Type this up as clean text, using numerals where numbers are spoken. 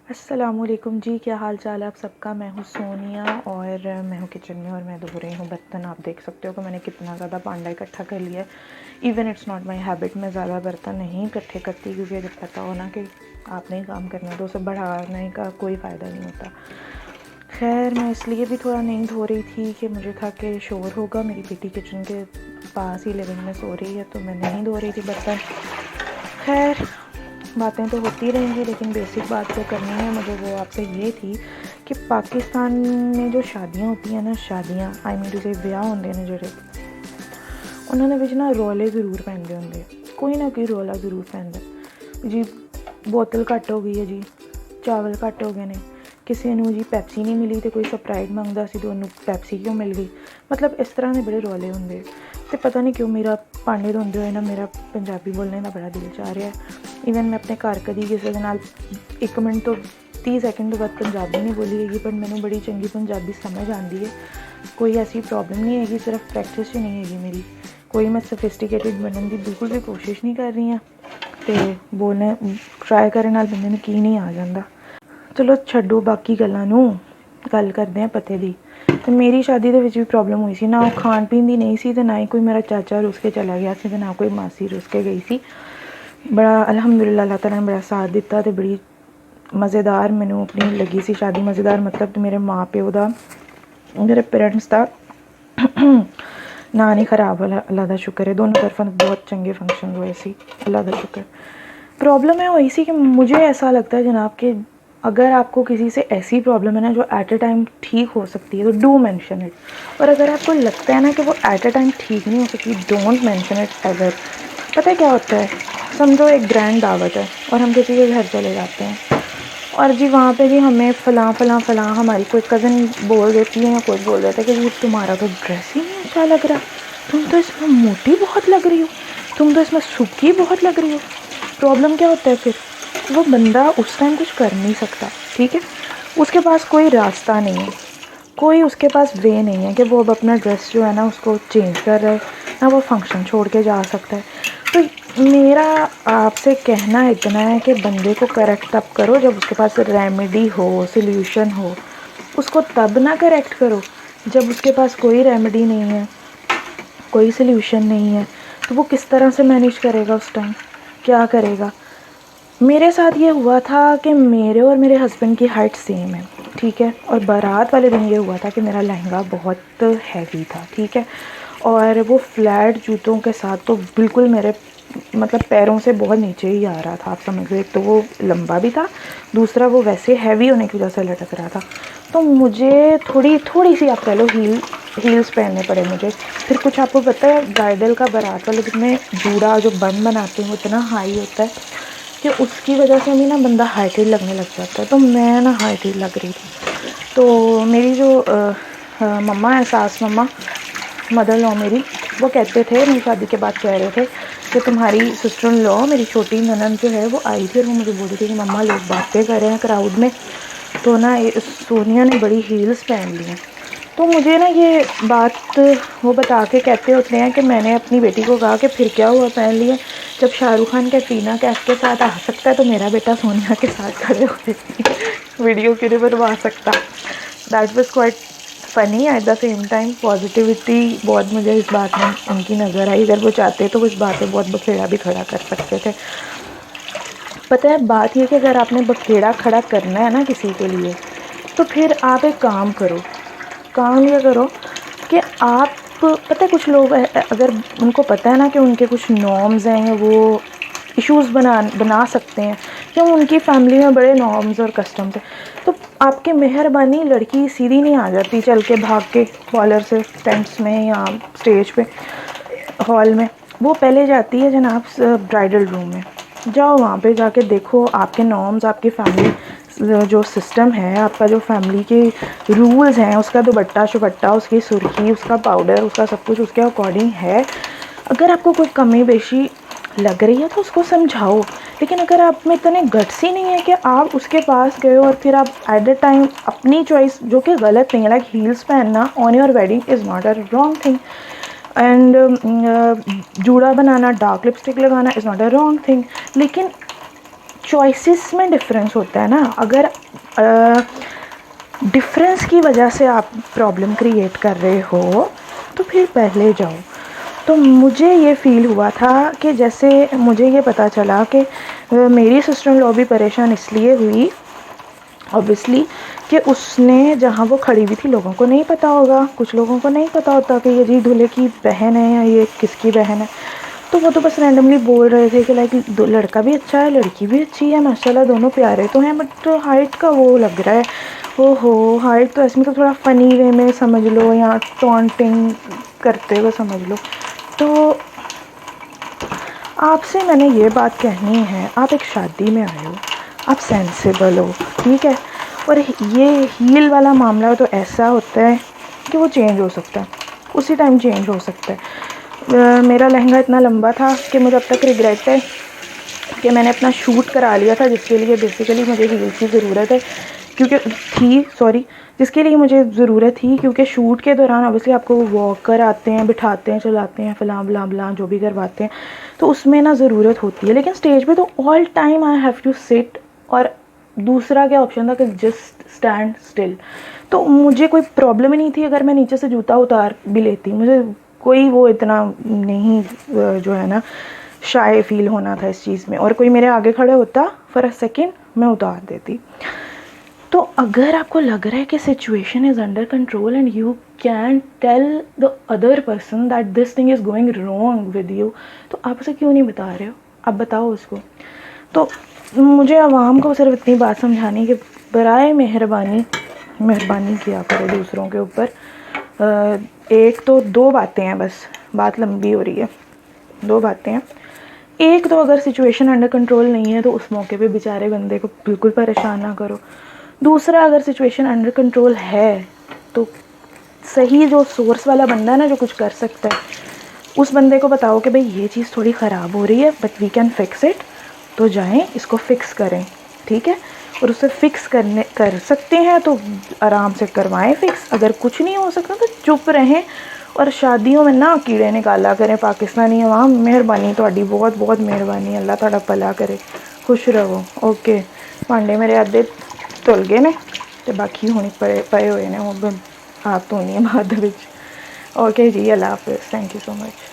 अस्सलामुअलैकुम जी, क्या हाल चाल है आप सबका। मैं हूँ सोनिया और मैं हूँ किचन में और मैं धो रही हूँ बर्तन। आप देख सकते हो कि मैंने कितना ज़्यादा पांडा इकट्ठा कर लिया है। Even it's not my habit, मैं ज़्यादा बर्तन नहीं इकट्ठे करती क्योंकि जब पता हो ना कि आपने ही काम करना है तो उसे बढ़ाने का कोई फ़ायदा नहीं होता। खैर, मैं इसलिए भी थोड़ा नहीं धो रही थी कि मुझे था कि शोर होगा। मेरी बेटी किचन के पास ही लिविंग में सो रही है तो मैं नहीं धो रही थी बर्तन। खैर, बातें तो होती रहेंगी लेकिन बेसिक बात जो करनी है मुझे वो आपसे ये थी कि पाकिस्तान में जो शादियाँ होती हैं ना, शादियाँ आई मीन टू से ब्याह होंगे ने जेह्ड़े, उन्होंने बिच ना रौले ज़रूर पैंदे होंगे। कोई ना कोई रौला ज़रूर पैंदा जी। बोतल घट हो गई है जी, चावल घट हो गए ने, किसी नूं जी पैप्सी नहीं मिली तो कोई स्प्राइट मंगदा सी तो उन्होंने पैप्सी क्यों मिल गई। मतलब इस तरह के बड़े रौले होंगे। तो पता नहीं क्यों मेरा भांडे धोंदे होए ना मेरा पंजाबी बोलने का बड़ा दिल चाह रहा है। ईवन मैं अपने घर कभी किसी के नाल 1 मिनट तो 30 सैकेंड तो बाद पंजाबी नहीं बोली हैगी, पर मैंने बड़ी चंगी पंजाबी समझ आती है। कोई ऐसी प्रॉब्लम नहीं हैगी, सिर्फ प्रैक्टिस ही नहीं हैगी मेरी। कोई मैं सोफिस्टिकेटेड बनने की बिल्कुल भी कोशिश नहीं कर रही हाँ। तो बोलने ट्राई करने नाल बंदे नूं की नहीं आ जाता। चलो छड्डो बाकी गल्लां नूं, गल करदे हैं पते दी। तो मेरी शादी दे विच भी प्रॉब्लम हुई सी ना, वो खान पीन दी नहीं सी ते ना ही कोई मेरा चाचा रुस के चला गया सी ते ना कोई मासी रुस के गई सी। बड़ा अलहमदुलिल्लाह अल्लाह ताला ने बड़ा साथ दिता ते बड़ी मज़ेदार मैनू अपनी लगी सी शादी। मज़ेदार मतलब तो मेरे माँ प्यो दा, मेरे पेरेंट्स दा ना नहीं ख़राब वाला, अल्लाह दा शुक्र है। दोनों तरफों बहुत चंगे फंक्शन हुए सी, अल्लाह दा शुक्र। प्रॉब्लम है हुई सी कि मुझे ऐसा लगता है जनाब कि अगर आपको किसी से ऐसी प्रॉब्लम है ना जो एट ए टाइम ठीक हो सकती है तो डू मेंशन इट। और अगर आपको लगता है ना कि वो एट ए टाइम ठीक नहीं हो सकती, डोंट मेंशन इट एवर। पता है क्या होता है, समझो एक ग्रैंड दावत है और हम किसी के घर चले जाते हैं और जी वहाँ पे जी हमें फ़लाँ हमारी कोई कज़न बोल देती है या कोई बोल देता है कि जी तुम्हारा तो ड्रेस ही नहीं अच्छा लग रहा, तुम तो इसमें मोटी बहुत लग रही हो, तुम तो इसमें सूखी बहुत लग रही हो। प्रॉब्लम क्या होता है फिर, वो बंदा उस टाइम कुछ कर नहीं सकता, ठीक है। उसके पास कोई रास्ता नहीं है, कोई उसके पास वे नहीं है कि वो अब अपना ड्रेस जो है ना उसको चेंज कर रहा है, ना वो फंक्शन छोड़ के जा सकता है। तो मेरा आपसे कहना इतना है कि बंदे को करेक्ट तब करो जब उसके पास रेमेडी हो, सल्यूशन हो। उसको तब ना करेक्ट करो जब उसके पास कोई रेमेडी नहीं है, कोई सल्यूशन नहीं है। तो वो किस तरह से मैनेज करेगा उस टाइम, क्या करेगा। मेरे साथ ये हुआ था कि मेरे और मेरे हस्बैंड की हाइट सेम है, ठीक है। और बारात वाले दिन ये हुआ था कि मेरा लहंगा बहुत हैवी था, ठीक है। और वो फ्लैट जूतों के साथ तो बिल्कुल मेरे मतलब पैरों से बहुत नीचे ही आ रहा था, आप समझ लो। एक तो वो लंबा भी था, दूसरा वो वैसे हैवी होने की वजह से लटक रहा था। तो मुझे थोड़ी सी आप कह लो हील्स पहनने पड़े मुझे। फिर कुछ आपको पता है ब्राइडल का बारात वाले दिन में जूड़ा जो बन बनाते हैं वो इतना हाई होता है कि उसकी वजह से भी ना बंदा हाइटेड लगने लग जाता है। तो मैं ना हाइटेड लग रही थी। तो मेरी जो मम्मा है, सास मम्मा, मदर लॉ मेरी, वो कहते थे, मेरी शादी के बाद कह रहे थे कि तुम्हारी सिस्टर इन लॉ, मेरी छोटी ननद जो है वो आई थी और वो मुझे बोल रही थी कि मम्मा लोग बातें कर रहे हैं क्राउड में तो ना सोनिया ने बड़ी हील्स पहन ली हैं। तो मुझे ना ये बात वो बता के कहते होते हैं कि मैंने अपनी बेटी को कहा कि फिर क्या हुआ पहन लिया, जब शाहरुख खान कैटरीना कैफ के साथ आ सकता है तो मेरा बेटा सोनिया के साथ खड़े होकर वीडियो क्यों नहीं बनवा सकता। That was quite funny. At the same time positivity बहुत मुझे इस बात में उनकी नज़र आई। अगर वो चाहते तो इस बात पे बहुत बखेड़ा भी खड़ा कर सकते थे। पता है बात ये कि अगर आपने बखेड़ा खड़ा करना है ना किसी के लिए तो फिर आप एक काम करो, काम ये करो कि आप, पता है कुछ लोग अगर उनको पता है ना कि उनके कुछ नॉर्म्स हैं या वो इश्यूज़ बना सकते हैं या उनकी फैमिली में बड़े नॉर्म्स और कस्टम्स हैं, तो आपकी मेहरबानी लड़की सीधी नहीं आ जाती चल के भाग के कॉलर से टेंट्स में या स्टेज पे हॉल में। वो पहले जाती है जनाब ब्राइडल रूम में। जाओ वहाँ पे जाके देखो आपके नॉर्म्स, आपकी फैमिली जो सिस्टम है, आपका जो फैमिली के रूल्स हैं, उसका दुपट्टा शुपट्टा, उसकी सुर्खी, उसका पाउडर, उसका सब कुछ उसके अकॉर्डिंग है। अगर आपको कोई कमी बेशी लग रही है तो उसको समझाओ। लेकिन अगर आप में इतने गट्स ही नहीं है कि आप उसके पास गए और फिर आप एट द टाइम अपनी चॉइस, जो कि गलत नहीं है, लाइक हील्स पहनना on your wedding is not a wrong thing and जूड़ा बनाना, डार्क लिपस्टिक लगाना is not a wrong thing. लेकिन चॉइसेस में डिफरेंस होता है ना। अगर डिफरेंस की वजह से आप प्रॉब्लम क्रिएट कर रहे हो तो फिर पहले जाओ। तो मुझे ये फ़ील हुआ था कि जैसे मुझे ये पता चला कि मेरी सिस्टर इन लॉ भी परेशान इसलिए हुई ऑब्वियसली कि उसने जहाँ वो खड़ी हुई थी, लोगों को नहीं पता होगा, कुछ लोगों को नहीं पता होता कि ये जी दूल्हे की बहन है या ये किसकी बहन है। तो वो तो बस रैंडमली बोल रहे थे कि लाइक लड़का भी अच्छा है, लड़की भी अच्छी है, माशाल्लाह दोनों प्यारे तो हैं, बट हाइट का वो लग रहा है। ओहो, हाइट तो ऐसे में तो थोड़ा फ़नी वे में समझ लो या टॉन्टिंग करते हुए समझ लो। तो आपसे मैंने ये बात कहनी है, आप एक शादी में आए हो, आप सेंसिबल हो, ठीक है। और ये हील वाला मामला तो ऐसा होता है कि वो चेंज हो सकता है, उसी टाइम चेंज हो सकता है। मेरा लहंगा इतना लंबा था कि मुझे अब तक रिग्रेट है कि मैंने अपना शूट करा लिया था, जिसके लिए बेसिकली मुझे हील्स की ज़रूरत है जिसके लिए मुझे ज़रूरत थी, क्योंकि शूट के दौरान ऑब्वियसली आपको वॉकर आते हैं, बिठाते हैं, चलाते हैं, फलां बला बला जो भी करवाते हैं, तो उसमें ना ज़रूरत होती है। लेकिन स्टेज पे तो all time I have to sit, और दूसरा क्या ऑप्शन था कि जस्ट स्टैंड स्टिल। तो मुझे कोई प्रॉब्लम ही नहीं थी अगर मैं नीचे से जूता उतार भी लेती, मुझे कोई वो इतना नहीं जो है ना शाय फील होना था इस चीज़ में। और कोई मेरे आगे खड़े होता फॉर अ सेकेंड, मैं उतार देती। तो अगर आपको लग रहा है कि situation is under control and you can tell the other person that this thing is going wrong with you, तो आप उसे क्यों नहीं बता रहे हो? आप बताओ उसको। तो मुझे आवाम को सिर्फ इतनी बात समझानी कि बराए मेहरबानी किया करो दूसरों के ऊपर। एक तो दो बातें हैं, बस बात लंबी हो रही है, दो बातें हैं। एक तो अगर सिचुएशन अंडर कंट्रोल नहीं है तो उस मौके पे बेचारे बंदे को बिल्कुल परेशान ना करो। दूसरा, अगर सिचुएशन अंडर कंट्रोल है तो सही जो सोर्स वाला बंदा है ना, जो कुछ कर सकता है, उस बंदे को बताओ कि भाई ये चीज़ थोड़ी ख़राब हो रही है but we can fix it, तो जाएं इसको फिक्स करें, ठीक है। और उसे फिक्स कर सकते हैं तो आराम से करवाएं फिक्स। अगर कुछ नहीं हो सकता तो चुप रहें। और शादियों में ना कीड़े निकाला करें पाकिस्तानी अवाम। मेहरबानी थोड़ी, बहुत बहुत मेहरबानी। अल्लाह थोड़ा भला करे, खुश रहो। ओके, भांडे मेरे आधे धुल गए ने तो बाकी हुणी पे हुए ने, वो हाथ धोनी है बाद। ओके जी, अल्लाह हाफिज़, थैंक यू सो मच।